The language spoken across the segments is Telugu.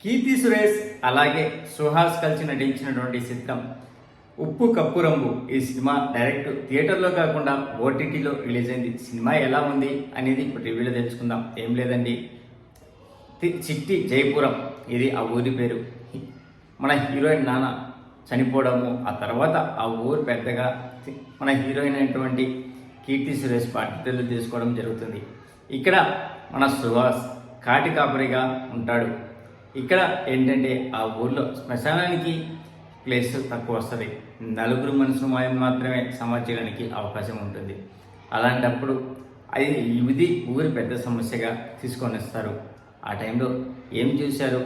కీర్తి సురేష్ అలాగే సుహాస్ కలిసి నటించినటువంటి చిత్రం ఉప్పు కప్పు రంగు. ఈ సినిమా డైరెక్ట్ థియేటర్లో కాకుండా ఓటీటీలో రిలీజ్ అయింది. సినిమా ఎలా ఉంది అనేది ఇప్పుడు రివ్యూలో తెలుసుకుందాం. ఏం లేదండి, చిట్టి జయపురం ఇది ఆ ఊరి పేరు. మన హీరోయిన్ నాన్న చనిపోవడము, ఆ తర్వాత ఆ ఊరు పెద్దగా మన హీరోయిన్ అయినటువంటి కీర్తి సురేష్ బాధ్యతలు తీసుకోవడం జరుగుతుంది. ఇక్కడ మన సుహాస్ కాటి కాపరిగా ఉంటాడు. ఇక్కడ ఏంటంటే ఆ ఊర్లో శ్మశానానికి ప్లేస్ తక్కువ వస్తుంది. నలుగురు మనుషులు మాత్రమే సమాచారానికి అవకాశం ఉంటుంది. అలాంటప్పుడు ఇది ఊరి పెద్ద సమస్యగా తీసుకొని వస్తారు. ఆ టైంలో ఏం చూశారు,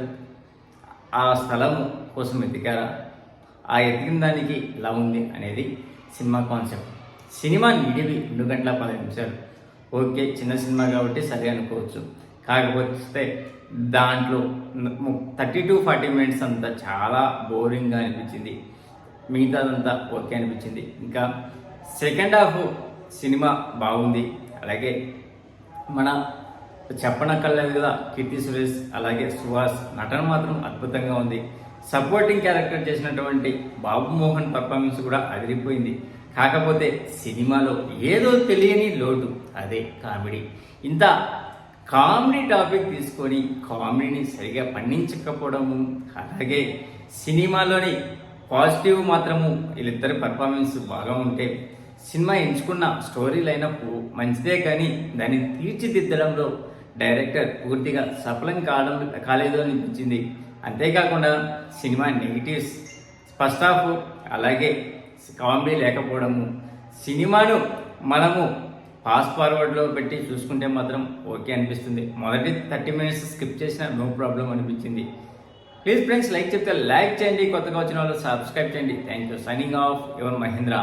ఆ స్థలం కోసం వెతికారా, ఆ ఎతికిన దానికి ఎలా ఉంది అనేది సినిమా కాన్సెప్ట్. సినిమా నిడివి 2 గంటల 10 నిమిషాలు. ఓకే, చిన్న సినిమా కాబట్టి సరే అనుకోవచ్చు. కాకపోతే దాంట్లో 30 to 40 మినిట్స్ అంతా చాలా బోరింగ్గా అనిపించింది. మిగతాదంతా ఓకే అనిపించింది. ఇంకా సెకండ్ హాఫ్ సినిమా బాగుంది. అలాగే మన చెప్పనక్కర్లేదు కదా, కీర్తి సురేష్ అలాగే సుహాస్ నటన మాత్రం అద్భుతంగా ఉంది. సపోర్టింగ్ క్యారెక్టర్ చేసినటువంటి బాబు మోహన్ పర్ఫార్మెన్స్ కూడా అదిరిపోయింది. కాకపోతే సినిమాలో ఏదో తెలియని లోటు, అదే కామెడీ. ఇంత కామెడీ టాపిక్ తీసుకొని కామెడీని సరిగా పండించకపోవడము, అలాగే సినిమాలోని పాజిటివ్ మాత్రము వీళ్ళిద్దరి పర్ఫార్మెన్స్ బాగా ఉంటే సినిమా ఎంచుకున్న స్టోరీ లైనప్ మంచిదే, కానీ దాన్ని తీర్చిదిద్దడంలో డైరెక్టర్ పూర్తిగా సఫలం కాలేదు అనిపించింది. అంతేకాకుండా సినిమా నెగిటివ్స్, ఫస్ట్ హాఫ్ అలాగే కామెడీ లేకపోవడము, సినిమాను మనము ఫాస్ట్ ఫార్వర్డ్లో పెట్టి చూసుకుంటే మాత్రం ఓకే అనిపిస్తుంది. మొదటి 30 మినిట్స్ స్కిప్ చేసినా నో ప్రాబ్లం అనిపించింది. ప్లీజ్ ఫ్రెండ్స్, లైక్ చెప్తే లైక్ చేయండి, కొత్తగా వచ్చిన వాళ్ళు సబ్స్క్రైబ్ చేయండి. Thank you. Signing off your Mahindra.